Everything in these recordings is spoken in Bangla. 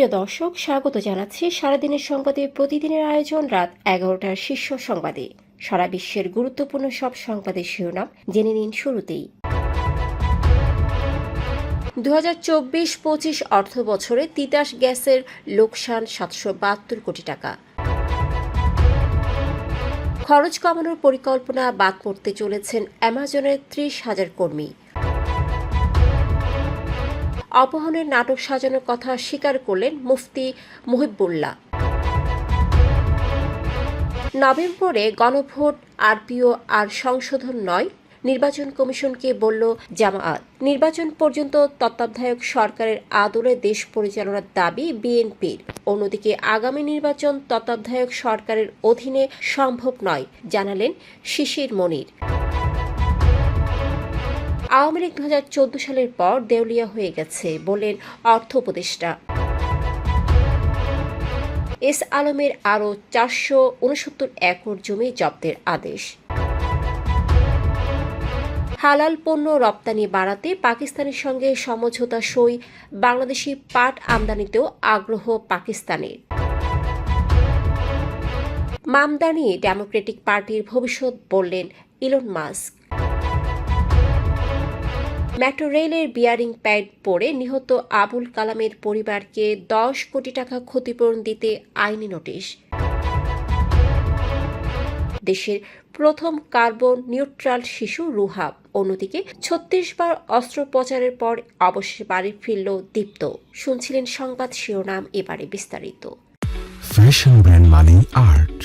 প্রিয় দর্শক, স্বাগত জানাচ্ছি সারাদিনের সংবাদে প্রতিদিনের আয়োজন রাত ১১টার শীর্ষ সংবাদে। সারা বিশ্বের গুরুত্বপূর্ণ সব সংবাদের শিরোনাম জেনে নিন শুরুতেই। ২০২৪-২৫ অর্থ বছরে তিতাস গ্যাসের লোকসান ৭৭২ কোটি টাকা। খরচ কমানোর পরিকল্পনা, বাদ পড়তে চলেছেন অ্যামাজনের ৩০,০০০ কর্মী। অপহরণের নাটক সাজানোর কথা স্বীকার করলেন মুফতি মুহিবুল্লাহ। নভেম্বরে গণভোট, আরপিও আর সংশোধন নয়, নির্বাচন কমিশনকে বলল জামায়াত। নির্বাচন পর্যন্ত তত্ত্বাবধায়ক সরকারের আদলে দেশ পরিচালনার দাবি বিএনপির। অন্যদিকে আগামী নির্বাচন তত্ত্বাবধায়ক সরকারের অধীনে সম্ভব নয়, জানালেন শিশির মনির। আওয়ামী লীগ ২০১৪ সালের পর দেউলিয়া হয়ে গেছে বললেন অর্থ উপদেষ্টা। এস আলমের আরও ৪৬৯ একর জমি জব্দের আদেশ। হালাল পণ্য রপ্তানি বাড়াতে পাকিস্তানের সঙ্গে সমঝোতা সই, বাংলাদেশি পাট আমদানিতেও আগ্রহ পাকিস্তানের। মামদানি ডেমোক্রেটিক পার্টির ভবিষ্যৎ বললেন ইলন মাস্ক। মেট্রো রেলের বিয়ারিং প্যাড পড়ে নিহত আবুল কালামের পরিবারকে ১০ কোটি টাকা ক্ষতিপূরণ দিতে আইনি নোটিশ। দেশের প্রথম কার্বন নিউট্রাল শিশু রুহাব। অন্যদিকে ৩৬ বার অস্ত্রোপচারের পর অবশেষে বাড়ি ফিরল দীপ্ত। শুনছিলেন সংবাদ শিরোনাম, এবারে বিস্তারিত। ফ্যাশন ব্র্যান্ড মানে আর্ট।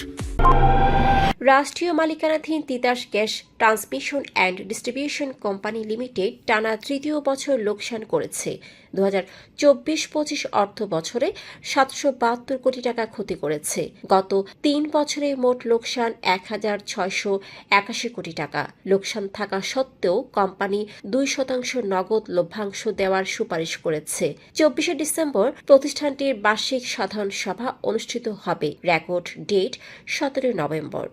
রাষ্ট্রীয় মালিকানাধীন Titas gas transmission and distribution company limited টানা তৃতীয় বছর লোকসান করেছে। ২০২৪-২৫ অর্থ বছরে ৭৭২ কোটি টাকা ক্ষতি করেছে। গত ৩ বছরে মোট লোকসান ১,৬৮১ কোটি টাকা। লোকসান থাকা সত্ত্বেও কোম্পানি ২% নগদ লভ্যাংশ দেওয়ার সুপারিশ করেছে। ২৪শে ডিসেম্বর প্রতিষ্ঠানটির বার্ষিক সাধারণ সভা অনুষ্ঠিত হবে। রেকর্ড ডেট ১৭ নভেম্বর।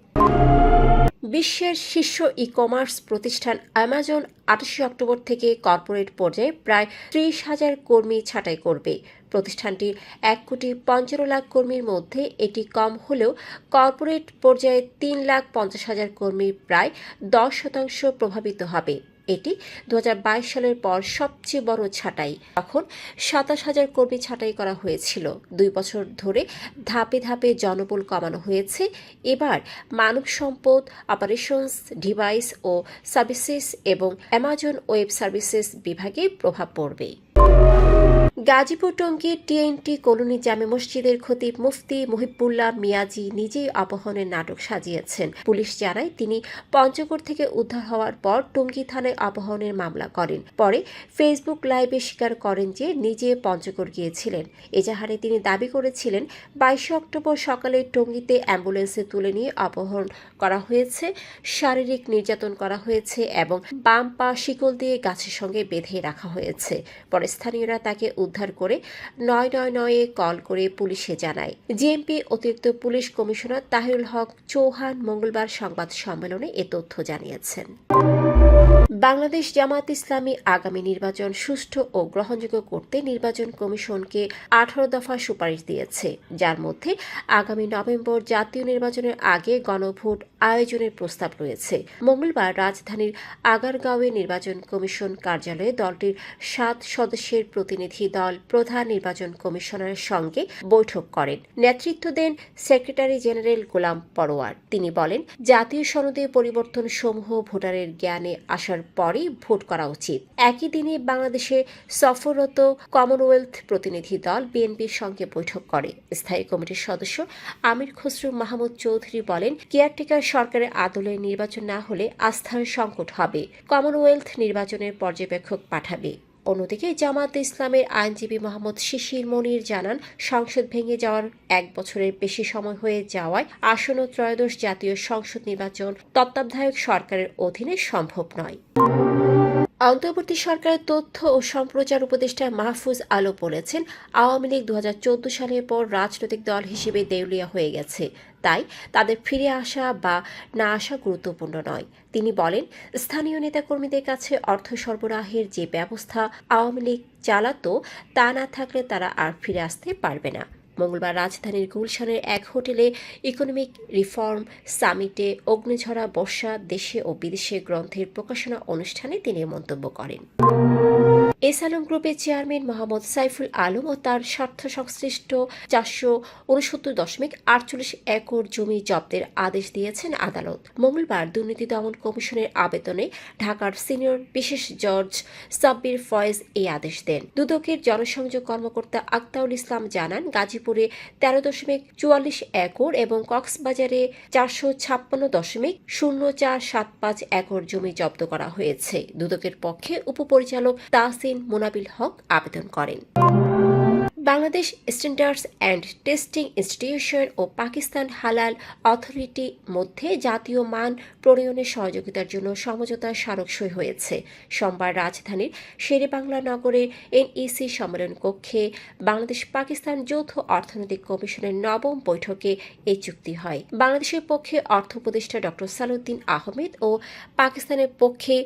বিশ্বের শীর্ষ ই কমার্স প্রতিষ্ঠান অ্যামাজন ২৮ অক্টোবর থেকে কর্পোরেট পর্যায়ে প্রায় ৩০,০০০ কর্মী ছাঁটাই করবে। প্রতিষ্ঠানটির ১,৫০,০০,০০০ কর্মীর মধ্যে এটি কম হলেও কর্পোরেট পর্যায়ে ৩,৫০,০০০ কর্মীর প্রায় ১০% প্রভাবিত হবে। এটি ২০২২ সালের পর সবচেয়ে বড় ছাঁটাই। তখন ২৭,০০০ কর্মী ছাঁটাই করা হয়েছিল। ২ বছর ধরে ধাপে ধাপে জনবল কমানো হয়েছে। এবার মানব সম্পদ, অপারেশনস, ডিভাইস ও সার্ভিসেস এবং অ্যামাজন ওয়েব সার্ভিসেস বিভাগে প্রভাব পড়বে। গাজীপুর টঙ্গীর টিএনটি কলোনি জামে মসজিদের খতিব মুফতি মুহিবুল্লাহ মিয়াজি নিজেই অপহরণের নাটক সাজিয়েছেন। পুলিশ জানায় তিনি পঞ্চগড় থেকে উদ্ধার হওয়ার পর টঙ্গী থানায় অপহরণের মামলা করেন। পরে ফেসবুক লাইভে স্বীকার করেন যে নিজে পঞ্চগড় গিয়েছিলেন। এজাহারে তিনি দাবি করেছিলেন ২২ অক্টোবর সকালে টঙ্গীতে অ্যাম্বুলেন্সে তুলে নিয়ে অপহরণ করা হয়েছে, শারীরিক নির্যাতন করা হয়েছে এবং বাম পা শিকল দিয়ে গাছের সঙ্গে বেঁধে রাখা হয়েছে। পরে স্থানীয়রা তাকে উদ্ধার করে ৯৯৯-এ কল করে পুলিশে জানায়। জেএমপি অতিরিক্ত পুলিশ কমিশনার তাহিরুল হক চৌহান মঙ্গলবার সংবাদ সম্মেলনে এ তথ্য জানিয়েছেন। বাংলাদেশ জামায়াত ইসলামী আগামী নির্বাচন সুষ্ঠু ও গ্রহণযোগ্য করতে নির্বাচন কমিশনকে ১৮ দফা সুপারিশ দিয়েছে, যার মধ্যে আগামী নভেম্বর জাতীয় নির্বাচনের আগে গণভোট আয়োজনের প্রস্তাব রয়েছে। মঙ্গলবার রাজধানীর আগারগাঁওয়ে নির্বাচন কমিশন কার্যালয়ে দলটির ৭ সদস্যের প্রতিনিধি দল প্রধান নির্বাচন কমিশনারের সঙ্গে বৈঠক করেন। নেতৃত্ব দেন সেক্রেটারি জেনারেল গোলাম পরোয়ার। তিনি বলেন, জাতীয় সনদে পরিবর্তন সমূহ ভোটারের জ্ঞানে আসার পরই ভোট করা উচিত। একই দিনে বাংলাদেশে সফররত কমনওয়েলথ প্রতিনিধি দল বিএনপির সঙ্গে বৈঠক করে। স্থায়ী কমিটির সদস্য আমির খসরু মাহমুদ চৌধুরী বলেন, কেয়ারটেকার সরকারের আদলে নির্বাচন না হলে আস্থার সংকট হবে। কমনওয়েলথ নির্বাচনের পর্যবেক্ষক পাঠাবে। অন্যদিকে জামায়াতে ইসলামের আইনজীবী মোহাম্মদ শিশির মনির জানান, সংসদ ভেঙে যাওয়ার ১ বছরের বেশি সময় হয়ে যাওয়ায় আসন্ন ত্রয়োদশ জাতীয় সংসদ নির্বাচন তত্ত্বাবধায়ক সরকারের অধীনে সম্ভব নয়। অন্তর্বর্তী সরকারের তথ্য ও সম্প্রচার উপদেষ্টা মাহফুজ আলো বলেছেন, আওয়ামী লীগ ২০১৪ সালের পর রাজনৈতিক দল হিসেবে দেউলিয়া হয়ে গেছে। তাই তাদের ফিরে আসা বা না আসা গুরুত্বপূর্ণ নয়। তিনি বলেন, স্থানীয় নেতাকর্মীদের কাছে অর্থ সরবরাহের যে ব্যবস্থা আওয়ামী লীগ চালাতো তা না থাকলে তারা আর ফিরে আসতে পারবে না। মঙ্গলবার রাজধানীর গুলশানের এক হোটেলে ইকোনমিক রিফর্ম সামিটে অগ্নিঝরা বর্ষা দেশে ও বিদেশে গ্রন্থের প্রকাশনা অনুষ্ঠানে তিনি মন্তব্য করেন। এস আলম গ্রুপের চেয়ারম্যান মোহাম্মদ সাইফুল আলম ও তার স্বার্থ সংশ্লিষ্ট 469.48 একর জমি জব্দের আদেশ দিয়েছেন আদালত। মঙ্গলবার দুর্নীতি দমন কমিশনের আবেদনে ঢাকার সিনিয়র বিশেষ জজ সাব্বির ফয়েজ এই আদেশ দেন। দুদকের জনসংযোগ কর্মকর্তা আক্তারুল ইসলাম জানান, গাজীপুরে 13.44 একর এবং কক্সবাজারে 456.0475 একর জমি জব্দ করা হয়েছে। দুদকের পক্ষে উপপরিচালক তাহসিন মোনাবিল হক আবেদন করেন। Bangladesh Standards and Testing Institution ও পাকিস্তান হালাল অথরিটি মধ্যে জাতীয় মান প্রণয়নের সহযোগিতার জন্য সমঝোতা স্মারক সই হয়েছে। সোমবার রাজধানীর শেরেবাংলা নগরের এনইসি সম্মেলন কক্ষে বাংলাদেশ পাকিস্তান যৌথ অর্থনৈতিক কমিশনের 9ম বৈঠকে এই চুক্তি হয়। বাংলাদেশের পক্ষে অর্থ উপদেষ্টা ডক্টর সালাউদ্দিন আহমেদ ও পাকিস্তানের পক্ষে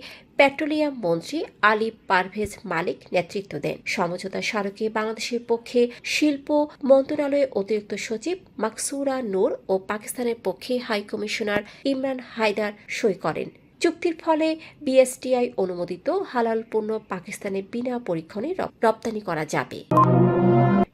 পেট্রোলিয়াম মন্ত্রী আলী পারভেজ মালিক নেতৃত্ব দেন। সমঝোতা স্মারকে বাংলাদেশের পক্ষে শিল্প মন্ত্রণালয়ের অতিরিক্ত সচিব মাকসুরা নূর ও পাকিস্তানের পক্ষে হাই কমিশনার ইমরান হায়দার সই করেন। চুক্তির ফলে বিএসটিআই অনুমোদিত হালাল পণ্য পাকিস্তানে বিনা পরীক্ষণে রপ্তানি করা যাবে।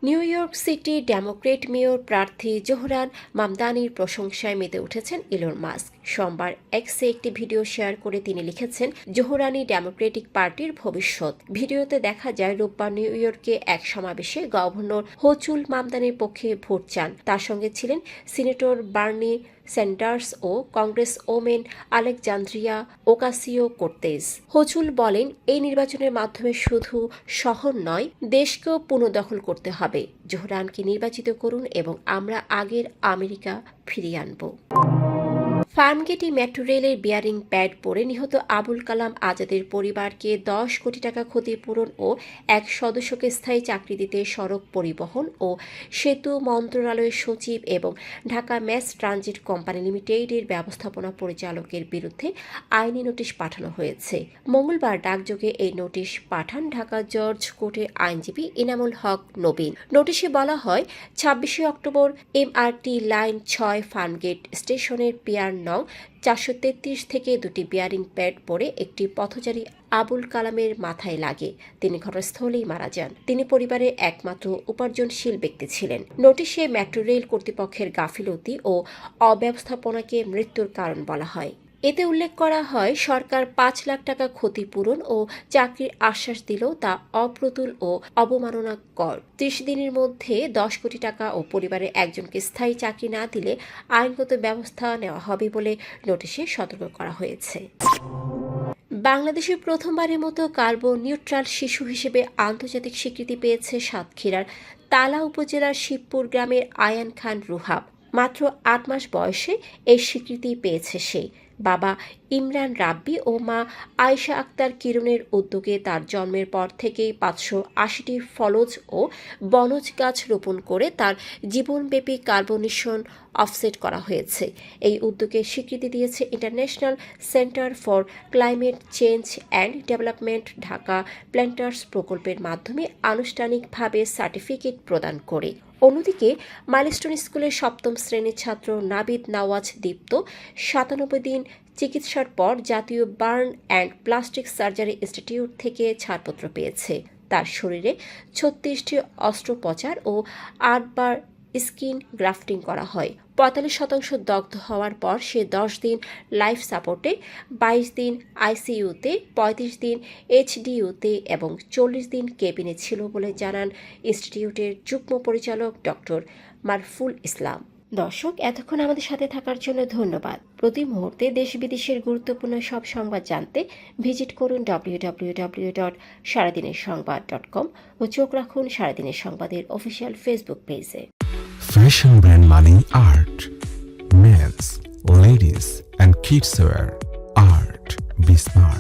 New York city Democrat mayor প্রার্থী জোহরান মামদানির প্রশংসায় মেতে উঠেছেন ইলন মাস্ক। সোমবার এক্সে একটি ভিডিও শেয়ার করে তিনি লিখেছেন, জোহরানি ডেমোক্রেটিক পার্টির ভবিষ্যৎ। ভিডিওতে দেখা যায় রোববার নিউ ইয়র্কে এক সমাবেশে গভর্নর হোচুল মামদানির পক্ষে ভোট চান। তার সঙ্গে ছিলেন সিনেটর বার্নি স্যান্ডার্স ও congresswoman Alexandria Ocasio Cortez. Hochul বলেন, এই নির্বাচনের মাধ্যমে শুধু শহর নয়, দেশকেও পুনর্দখল করতে হবে। জোহরানকে নির্বাচিত করুন এবং আমরা আগের আমেরিকা ফিরিয়ে আনব। ফার্মগেটে মেট্রো রেলের বিয়ারিং প্যাড পড়ে নিহত আবুল কালাম আজাদের পরিবারকে 10 কোটি টাকা ক্ষতিপূরণ ও এক সদস্যকে স্থায়ী চাকরি দিতে সড়ক পরিবহন ও সেতু মন্ত্রণালয়ের সচিব এবং ঢাকা ম্যাস ট্রানজিট কোম্পানি লিমিটেডের ব্যবস্থাপনা পরিচালকের বিরুদ্ধে আইনি নোটিশ পাঠানো হয়েছে। মঙ্গলবার ডাকযোগে এই নোটিশ পাঠান ঢাকা জর্জ কোর্টের আইনজীবী ইনামুল হক নবীন। নোটিশে বলা হয়, 26 অক্টোবর এমআরটি লাইন 6 ফার্মগেট স্টেশনের পিয়ার নং 433 থেকে দুটি বিয়ারিং প্যাড পড়ে একটি পথচারী আবুল কালামের মাথায় লাগে। তিনি ঘটনাস্থলেই মারা যান। তিনি পরিবারের একমাত্র উপার্জনশীল ব্যক্তি ছিলেন। নোটিশে মেট্রো রেল কর্তৃপক্ষের গাফিলতি ও অব্যবস্থাপনাকে মৃত্যুর কারণ বলা হয়। এতে উল্লেখ করা হয়, সরকার 5 লাখ টাকা ক্ষতিপূরণ ও চাকরির আশ্বাস দিলেও তা অপ্রতুল ও অবমাননাকর। 30 দিনের মধ্যে 10 কোটি টাকা ও পরিবারের একজনকে স্থায়ী চাকরি না দিলে আইনগত ব্যবস্থা নেওয়া হবে বলে নোটিশে সতর্ক করা হয়েছে। বাংলাদেশের প্রথমবারের মতো কার্বন নিউট্রাল শিশু হিসেবে আন্তর্জাতিক স্বীকৃতি পেয়েছে সাতক্ষীরার তালা উপজেলার শিবপুর গ্রামের আয়ান খান রুহাব। মাত্র 8 মাস বয়সে এই স্বীকৃতি পেয়েছে সে। বাবা ইমরান রাব্বি ও মা আয়েশা আক্তার কিরণের উদ্যোগে তার জন্মের পর থেকেই 580টি ফলজ ও বনজ গাছ রোপণ করে তার জীবনব্যাপী কার্বনিশন অফসেট করা হয়েছে। এই উদ্যোগে স্বীকৃতি দিয়েছে international centre for climate change and development Dhaka planters প্রকল্পের মাধ্যমে আনুষ্ঠানিকভাবে সার্টিফিকেট প্রদান করে। অন্যদিকে মাইলস্টোন স্কুলের 7ম শ্রেণীর ছাত্র নাবিদ নওয়াজ দীপ্ত 97 দিন চিকিৎসার পর জাতীয় burn and plastic surgery institute থেকে ছাড়পত্র পেয়েছে। তার শরীরে 36টি অস্ত্রোপচার ও 8 বার স্কিন গ্রাফটিং করা হয়। 45% দগ্ধ হওয়ার পর সে 10 দিন লাইফ সাপোর্টে, 22 দিন আইসিইউতে, 35 দিন এইচডিইউতে এবং 40 দিন কেবিনে ছিল বলে জানান ইনস্টিটিউটের যুগ্ম পরিচালক ডক্টর মারফুল ইসলাম। দর্শক, এতক্ষণ আমাদের সাথে থাকার জন্য ধন্যবাদ। প্রতি মুহূর্তে দেশ বিদেশের গুরুত্বপূর্ণ সব সংবাদ জানতে ভিজিট করুন www.সারাদিনেরসংবাদ.com ও চোখ রাখুন সারাদিনের সংবাদের অফিসিয়াল ফেসবুক পেজে। Fashion brand Mani Art. Men's, ladies and kids wear. Art. Be smart.